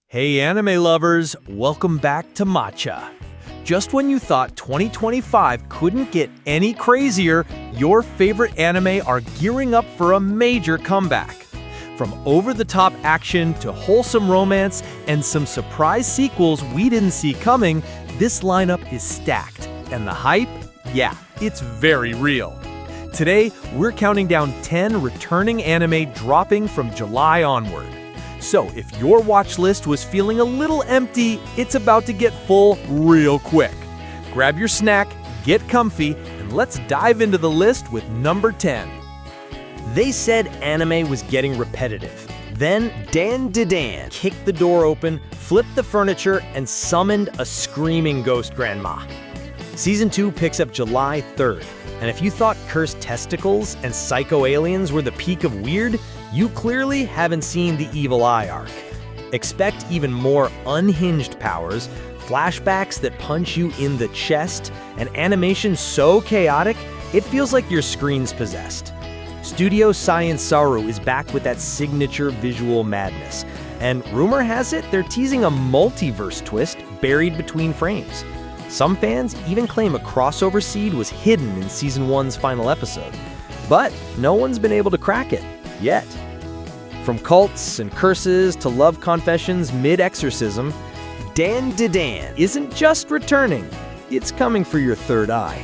Hey anime lovers, welcome back to Matcha. Just when you thought 2025 couldn't get any crazier, your favorite anime are gearing up for a major comeback. From over-the-top action to wholesome romance and some surprise sequels we didn't see coming, this lineup is stacked. And the hype? Yeah, it's very real. Today, we're counting down 10 returning anime dropping from July onward. So if your watch list was feeling a little empty, it's about to get full real quick. Grab your snack, get comfy, and let's dive into the list with number 10. They said anime was getting repetitive. Then DanDaDan kicked the door open, flipped the furniture, and summoned a screaming ghost grandma. Season 2 picks up July 3rd, and if you thought cursed testicles and psycho aliens were the peak of weird, you clearly haven't seen the Evil Eye arc. Expect even more unhinged powers, flashbacks that punch you in the chest, and animation so chaotic, it feels like your screen's possessed. Studio Science Saru is back with that signature visual madness, and rumor has it they're teasing a multiverse twist buried between frames. Some fans even claim a crossover seed was hidden in Season 1's final episode, but no one's been able to crack it. Yet. From cults and curses to love confessions mid-exorcism, DanDaDan isn't just returning, it's coming for your third eye.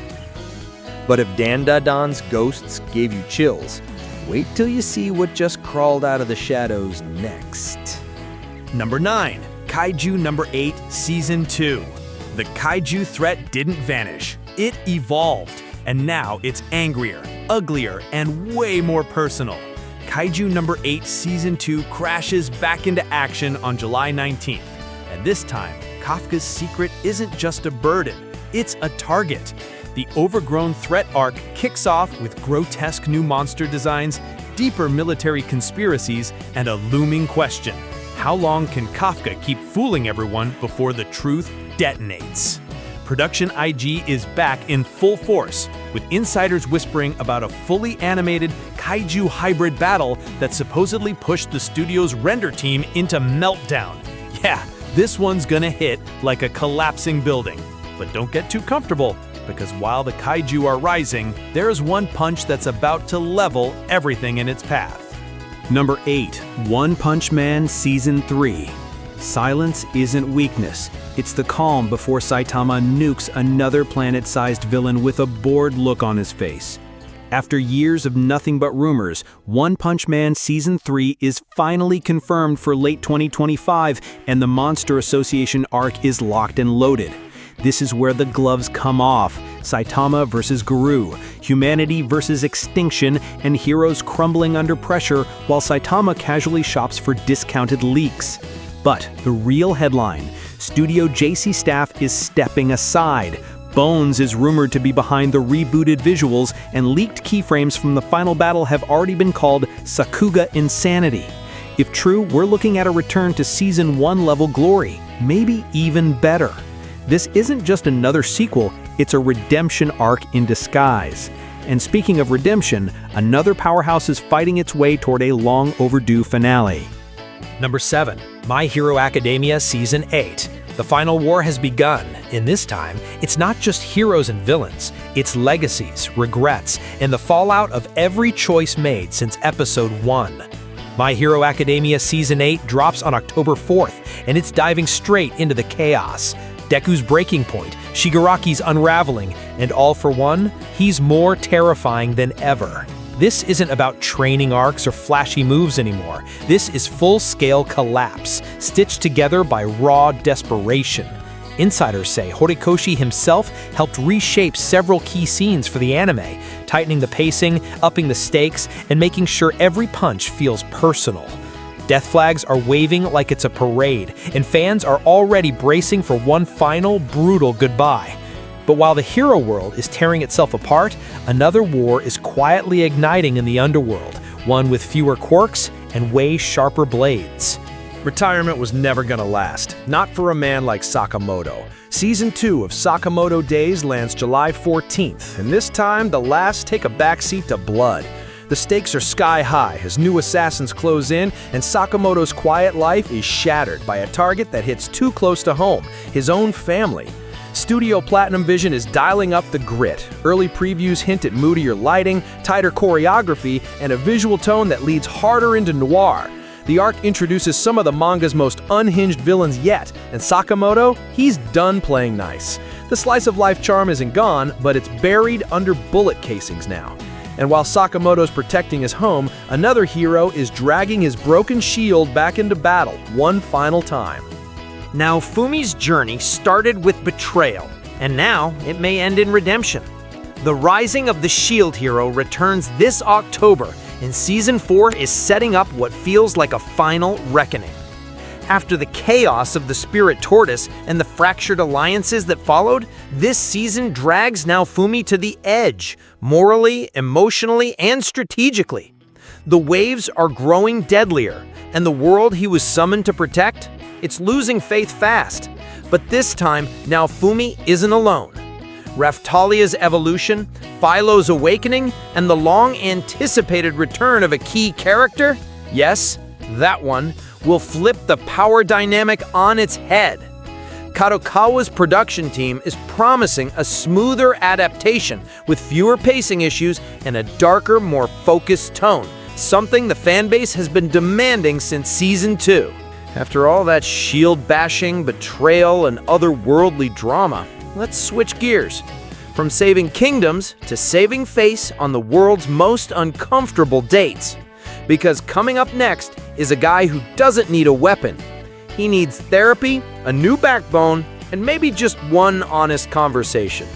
But if DanDaDan's ghosts gave you chills, wait till you see what just crawled out of the shadows next. Number 9, Kaiju number 8, Season 2. The Kaiju threat didn't vanish, it evolved, and now it's angrier, uglier, and way more personal. Kaiju number 8 Season 2 crashes back into action on July 19th. And this time, Kafka's secret isn't just a burden, it's a target. The overgrown threat arc kicks off with grotesque new monster designs, deeper military conspiracies, and a looming question. How long can Kafka keep fooling everyone before the truth detonates? Production IG is back in full force, with insiders whispering about a fully animated Kaiju hybrid battle that supposedly pushed the studio's render team into meltdown. Yeah, this one's gonna hit like a collapsing building. But don't get too comfortable, because while the Kaiju are rising, there's one punch that's about to level everything in its path. Number 8, One Punch Man Season 3. Silence isn't weakness. It's the calm before Saitama nukes another planet-sized villain with a bored look on his face. After years of nothing but rumors, One Punch Man Season 3 is finally confirmed for late 2025, and the Monster Association arc is locked and loaded. This is where the gloves come off. Saitama versus Guru, humanity versus extinction, and heroes crumbling under pressure while Saitama casually shops for discounted leaks. But the real headline, Studio JC staff is stepping aside. Bones is rumored to be behind the rebooted visuals, and leaked keyframes from the final battle have already been called Sakuga Insanity. If true, we're looking at a return to Season 1 level glory, maybe even better. This isn't just another sequel, it's a redemption arc in disguise. And speaking of redemption, another powerhouse is fighting its way toward a long overdue finale. Number 7, My Hero Academia Season 8. The final war has begun, and this time, it's not just heroes and villains, it's legacies, regrets, and the fallout of every choice made since Episode 1. My Hero Academia Season 8 drops on October 4th, and it's diving straight into the chaos. Deku's breaking point, Shigaraki's unraveling, and all for one, he's more terrifying than ever. This isn't about training arcs or flashy moves anymore. This is full-scale collapse, stitched together by raw desperation. Insiders say Horikoshi himself helped reshape several key scenes for the anime, tightening the pacing, upping the stakes, and making sure every punch feels personal. Death flags are waving like it's a parade, and fans are already bracing for one final, brutal goodbye. But while the hero world is tearing itself apart, another war is quietly igniting in the underworld, one with fewer quirks and way sharper blades. Retirement was never gonna last, not for a man like Sakamoto. Season 2 of Sakamoto Days lands July 14th, and this time the laughs take a backseat to blood. The stakes are sky high as new assassins close in, and Sakamoto's quiet life is shattered by a target that hits too close to home, his own family. Studio Platinum Vision is dialing up the grit. Early previews hint at moodier lighting, tighter choreography, and a visual tone that leads harder into noir. The arc introduces some of the manga's most unhinged villains yet, and Sakamoto, he's done playing nice. The slice-of-life charm isn't gone, but it's buried under bullet casings now. And while Sakamoto's protecting his home, another hero is dragging his broken shield back into battle one final time. Now, Fumi's journey started with betrayal, and now it may end in redemption. The Rising of the Shield Hero returns this October, and Season 4 is setting up what feels like a final reckoning. After the chaos of the Spirit Tortoise and the fractured alliances that followed, this season drags Naofumi to the edge, morally, emotionally, and strategically. The waves are growing deadlier, and the world he was summoned to protect, it's losing faith fast. But this time, Naofumi isn't alone. Raphtalia's evolution, Philo's awakening, and the long-anticipated return of a key character, yes, that one, will flip the power dynamic on its head. Kadokawa's production team is promising a smoother adaptation with fewer pacing issues and a darker, more focused tone, something the fanbase has been demanding since Season 2. After all that shield bashing, betrayal, and otherworldly drama, let's switch gears. From saving kingdoms to saving face on the world's most uncomfortable dates. Because coming up next is a guy who doesn't need a weapon. He needs therapy, a new backbone, and maybe just one honest conversation.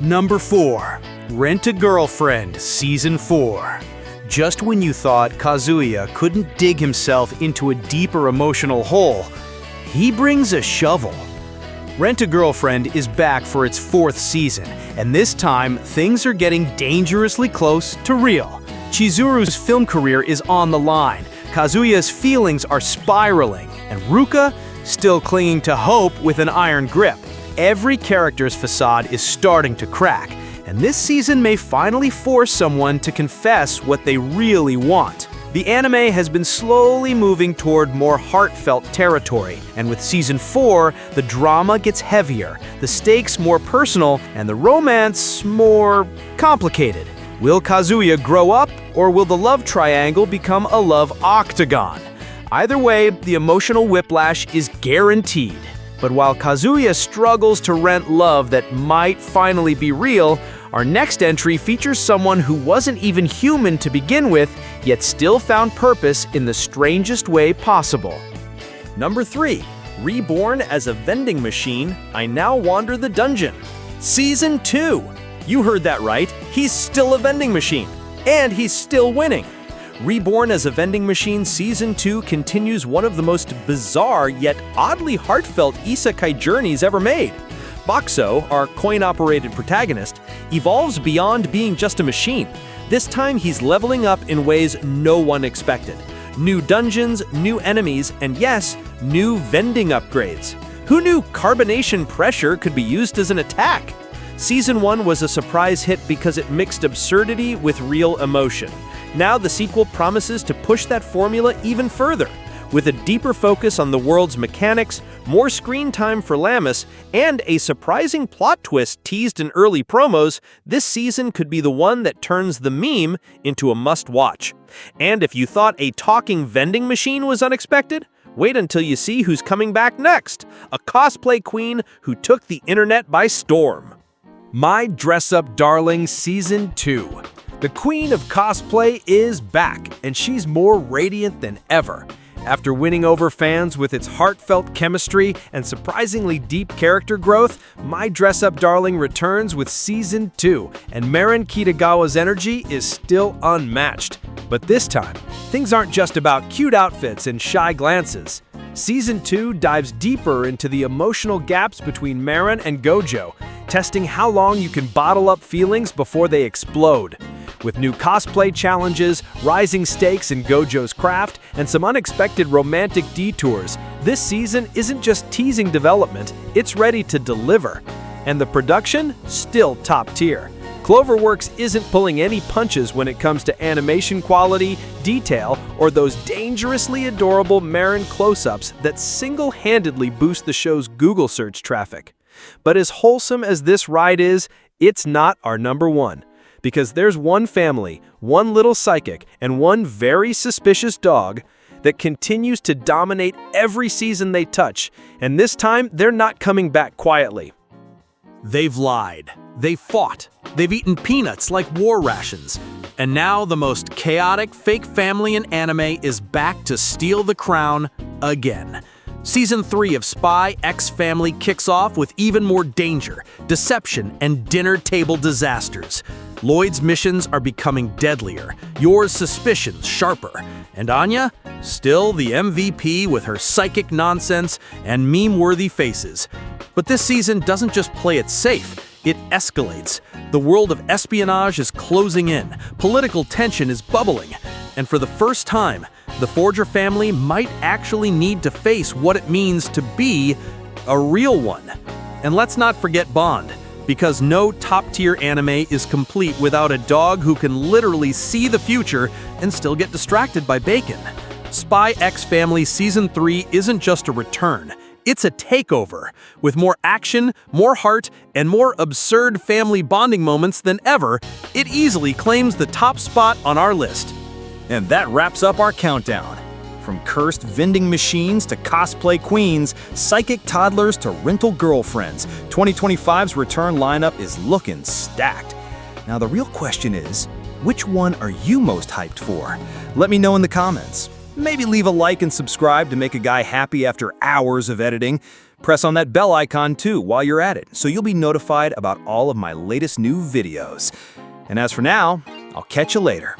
Number 4. Rent a Girlfriend Season 4. Just when you thought Kazuya couldn't dig himself into a deeper emotional hole, he brings a shovel. Rent a Girlfriend is back for its 4th season, and this time things are getting dangerously close to real. Chizuru's film career is on the line, Kazuya's feelings are spiraling, and Ruka still clinging to hope with an iron grip. Every character's facade is starting to crack, and this season may finally force someone to confess what they really want. The anime has been slowly moving toward more heartfelt territory, and with Season 4, the drama gets heavier, the stakes more personal, and the romance more complicated. Will Kazuya grow up, or will the love triangle become a love octagon? Either way, the emotional whiplash is guaranteed. But while Kazuya struggles to rent love that might finally be real, our next entry features someone who wasn't even human to begin with, yet still found purpose in the strangest way possible. Number 3. Reborn as a vending machine, I now wander the dungeon. Season 2. You heard that right, he's still a vending machine. And he's still winning. Reborn as a Vending Machine Season 2 continues one of the most bizarre yet oddly heartfelt isekai journeys ever made. Boxo, our coin-operated protagonist, evolves beyond being just a machine. This time he's leveling up in ways no one expected. New dungeons, new enemies, and yes, new vending upgrades. Who knew carbonation pressure could be used as an attack? Season 1 was a surprise hit because it mixed absurdity with real emotion. Now the sequel promises to push that formula even further. With a deeper focus on the world's mechanics, more screen time for Lammas, and a surprising plot twist teased in early promos, this season could be the one that turns the meme into a must-watch. And if you thought a talking vending machine was unexpected, wait until you see who's coming back next, a cosplay queen who took the internet by storm. My Dress-Up Darling Season 2. The queen of cosplay is back, and she's more radiant than ever. After winning over fans with its heartfelt chemistry and surprisingly deep character growth, My Dress-Up Darling returns with Season 2, and Marin Kitagawa's energy is still unmatched. But this time, things aren't just about cute outfits and shy glances. Season 2 dives deeper into the emotional gaps between Marin and Gojo, testing how long you can bottle up feelings before they explode. With new cosplay challenges, rising stakes in Gojo's craft, and some unexpected romantic detours, this season isn't just teasing development, it's ready to deliver. And the production? Still top tier. Cloverworks isn't pulling any punches when it comes to animation quality, detail, or those dangerously adorable Marin close-ups that single-handedly boost the show's Google search traffic. But as wholesome as this ride is, it's not our number one. Because there's one family, one little psychic, and one very suspicious dog that continues to dominate every season they touch, and this time they're not coming back quietly. They've lied. They've fought. They've eaten peanuts like war rations. And now the most chaotic fake family in anime is back to steal the crown again. Season 3 of SPYxFAMILY kicks off with even more danger, deception, and dinner table disasters. Lloyd's missions are becoming deadlier, Yor's suspicions sharper, and Anya, still the MVP with her psychic nonsense and meme-worthy faces. But this season doesn't just play it safe, it escalates. The world of espionage is closing in, political tension is bubbling, and for the first time, the Forger family might actually need to face what it means to be a real one. And let's not forget Bond, because no top-tier anime is complete without a dog who can literally see the future and still get distracted by bacon. SPYxFAMILY Season 3 isn't just a return, it's a takeover, with more action, more heart, and more absurd family bonding moments than ever. It easily claims the top spot on our list. And that wraps up our countdown. From cursed vending machines to cosplay queens, psychic toddlers to rental girlfriends, 2025's return lineup is looking stacked. Now the real question is, which one are you most hyped for? Let me know in the comments. Maybe leave a like and subscribe to make a guy happy after hours of editing. Press on that bell icon too while you're at it, so you'll be notified about all of my latest new videos. And as for now, I'll catch you later.